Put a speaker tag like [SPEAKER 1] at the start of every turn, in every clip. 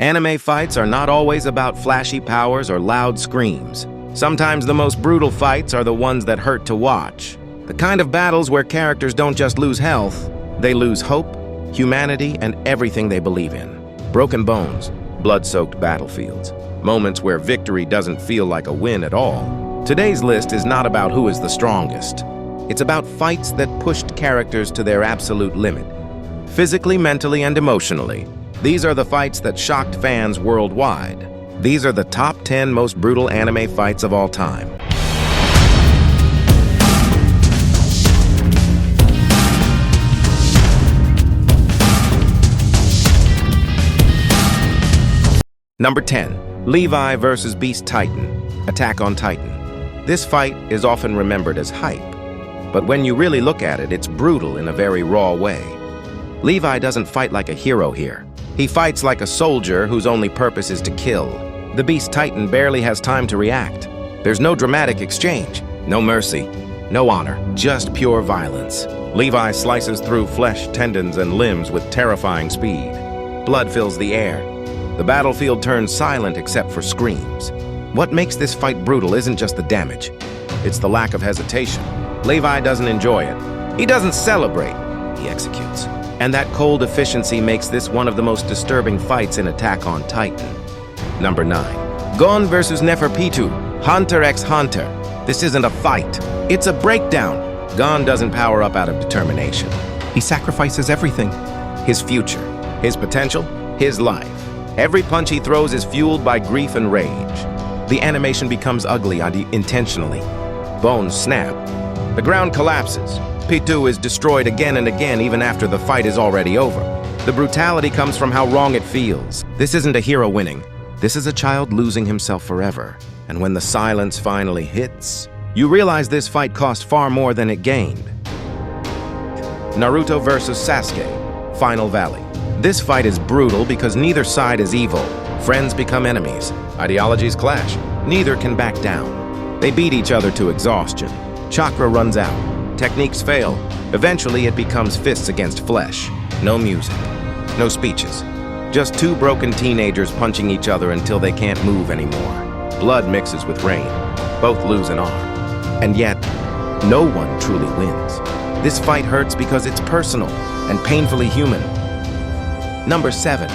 [SPEAKER 1] Anime fights are not always about flashy powers or loud screams. Sometimes the most brutal fights are the ones that hurt to watch. The kind of battles where characters don't just lose health, they lose hope, humanity, and everything they believe in. Broken bones, blood-soaked battlefields, moments where victory doesn't feel like a win at all. Today's list is not about who is the strongest. It's about fights that pushed characters to their absolute limit, physically, mentally, and emotionally. These are the fights that shocked fans worldwide. These are the top 10 most brutal anime fights of all time. Number 10. Levi vs. Beast Titan, Attack on Titan. This fight is often remembered as hype, but when you really look at it, it's brutal in a very raw way. Levi doesn't fight like a hero here. He fights like a soldier whose only purpose is to kill. The Beast Titan barely has time to react. There's no dramatic exchange, no mercy, no honor, just pure violence. Levi slices through flesh, tendons, and limbs with terrifying speed. Blood fills the air. The battlefield turns silent except for screams. What makes this fight brutal isn't just the damage. It's the lack of hesitation. Levi doesn't enjoy it. He doesn't celebrate. He executes. And that cold efficiency makes this one of the most disturbing fights in Attack on Titan. Number 9. Gon vs. Neferpitou, Hunter x Hunter. This isn't a fight. It's a breakdown. Gon doesn't power up out of determination. He sacrifices everything. His future, his potential, his life. Every punch he throws is fueled by grief and rage. The animation becomes ugly intentionally. Bones snap. The ground collapses. Pitou is destroyed again and again even after the fight is already over. The brutality comes from how wrong it feels. This isn't a hero winning. This is a child losing himself forever. And when the silence finally hits, you realize this fight cost far more than it gained. Naruto vs. Sasuke, Final Valley. This fight is brutal because neither side is evil. Friends become enemies. Ideologies clash. Neither can back down. They beat each other to exhaustion. Chakra runs out. Techniques fail. Eventually, it becomes fists against flesh. No music. No speeches. Just two broken teenagers punching each other until they can't move anymore. Blood mixes with rain. Both lose an arm. And yet, no one truly wins. This fight hurts because it's personal and painfully human. Number 7.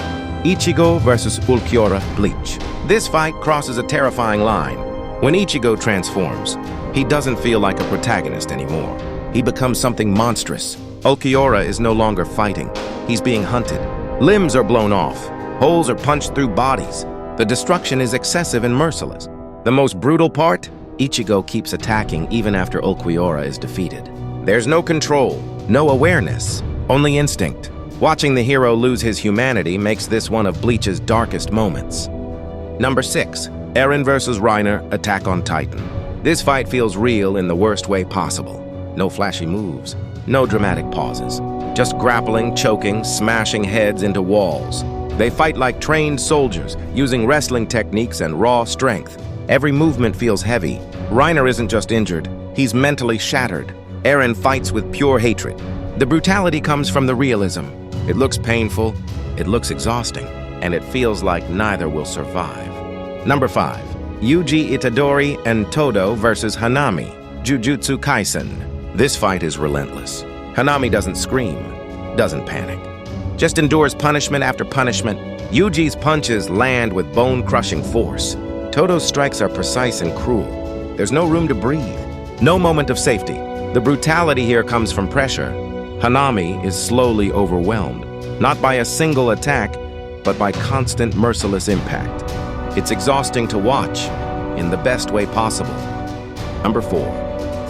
[SPEAKER 1] Ichigo vs. Ulquiorra Bleach. This fight crosses a terrifying line. When Ichigo transforms, he doesn't feel like a protagonist anymore. He becomes something monstrous. Ulquiorra is no longer fighting. He's being hunted. Limbs are blown off. Holes are punched through bodies. The destruction is excessive and merciless. The most brutal part? Ichigo keeps attacking even after Ulquiorra is defeated. There's no control, no awareness, only instinct. Watching the hero lose his humanity makes this one of Bleach's darkest moments. Number 6. Eren vs. Reiner, Attack on Titan. This fight feels real in the worst way possible. No flashy moves, no dramatic pauses. Just grappling, choking, smashing heads into walls. They fight like trained soldiers, using wrestling techniques and raw strength. Every movement feels heavy. Reiner isn't just injured, he's mentally shattered. Eren fights with pure hatred. The brutality comes from the realism. It looks painful, it looks exhausting, and it feels like neither will survive. Number 5. Yuji Itadori and Todo vs. Hanami, Jujutsu Kaisen. This fight is relentless. Hanami doesn't scream, doesn't panic. Just endures punishment after punishment. Yuji's punches land with bone-crushing force. Todo's strikes are precise and cruel. There's no room to breathe, no moment of safety. The brutality here comes from pressure. Hanami is slowly overwhelmed, not by a single attack, but by constant, merciless impact. It's exhausting to watch, in the best way possible. Number 4.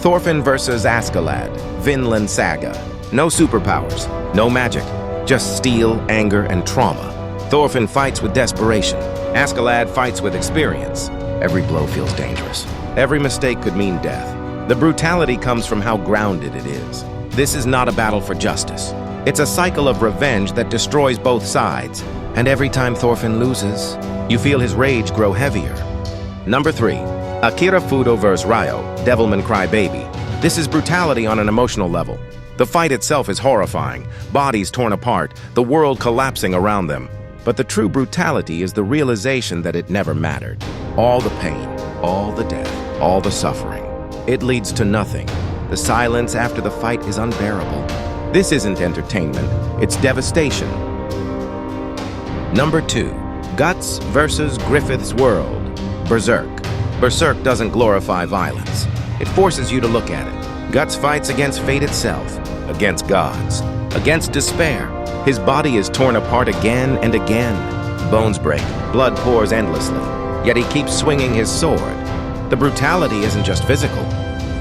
[SPEAKER 1] Thorfinn vs. Askeladd, Vinland Saga. No superpowers, no magic, just steel, anger, and trauma. Thorfinn fights with desperation. Askeladd fights with experience. Every blow feels dangerous. Every mistake could mean death. The brutality comes from how grounded it is. This is not a battle for justice. It's a cycle of revenge that destroys both sides. And every time Thorfinn loses, you feel his rage grow heavier. Number 3. Akira Fudo vs. Ryo, Devilman Crybaby. This is brutality on an emotional level. The fight itself is horrifying. Bodies torn apart, the world collapsing around them. But the true brutality is the realization that it never mattered. All the pain, all the death, all the suffering. It leads to nothing. The silence after the fight is unbearable. This isn't entertainment, it's devastation. Number 2. Guts versus Griffith's World. Berserk. Berserk doesn't glorify violence. It forces you to look at it. Guts fights against fate itself, against gods, against despair. His body is torn apart again and again. Bones break, blood pours endlessly, yet he keeps swinging his sword. The brutality isn't just physical.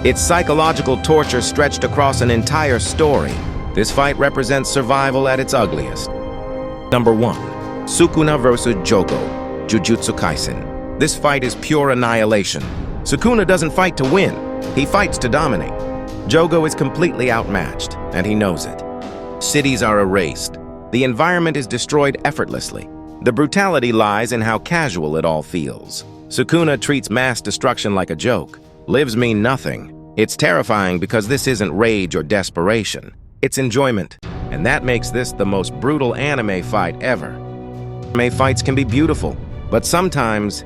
[SPEAKER 1] It's psychological torture stretched across an entire story. This fight represents survival at its ugliest. Number 1. Sukuna vs. Jogo, Jujutsu Kaisen. This fight is pure annihilation. Sukuna doesn't fight to win, he fights to dominate. Jogo is completely outmatched, and he knows it. Cities are erased. The environment is destroyed effortlessly. The brutality lies in how casual it all feels. Sukuna treats mass destruction like a joke. Lives mean nothing. It's terrifying because this isn't rage or desperation. It's enjoyment, and that makes this the most brutal anime fight ever. Anime fights can be beautiful, but sometimes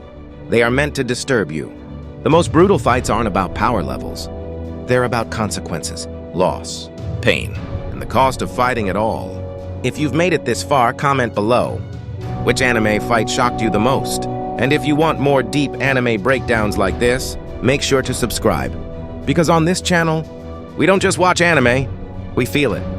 [SPEAKER 1] they are meant to disturb you. The most brutal fights aren't about power levels. They're about consequences, loss, pain, and the cost of fighting at all. If you've made it this far, comment below. Which anime fight shocked you the most? And if you want more deep anime breakdowns like this, make sure to subscribe. Because on this channel, we don't just watch anime, we feel it.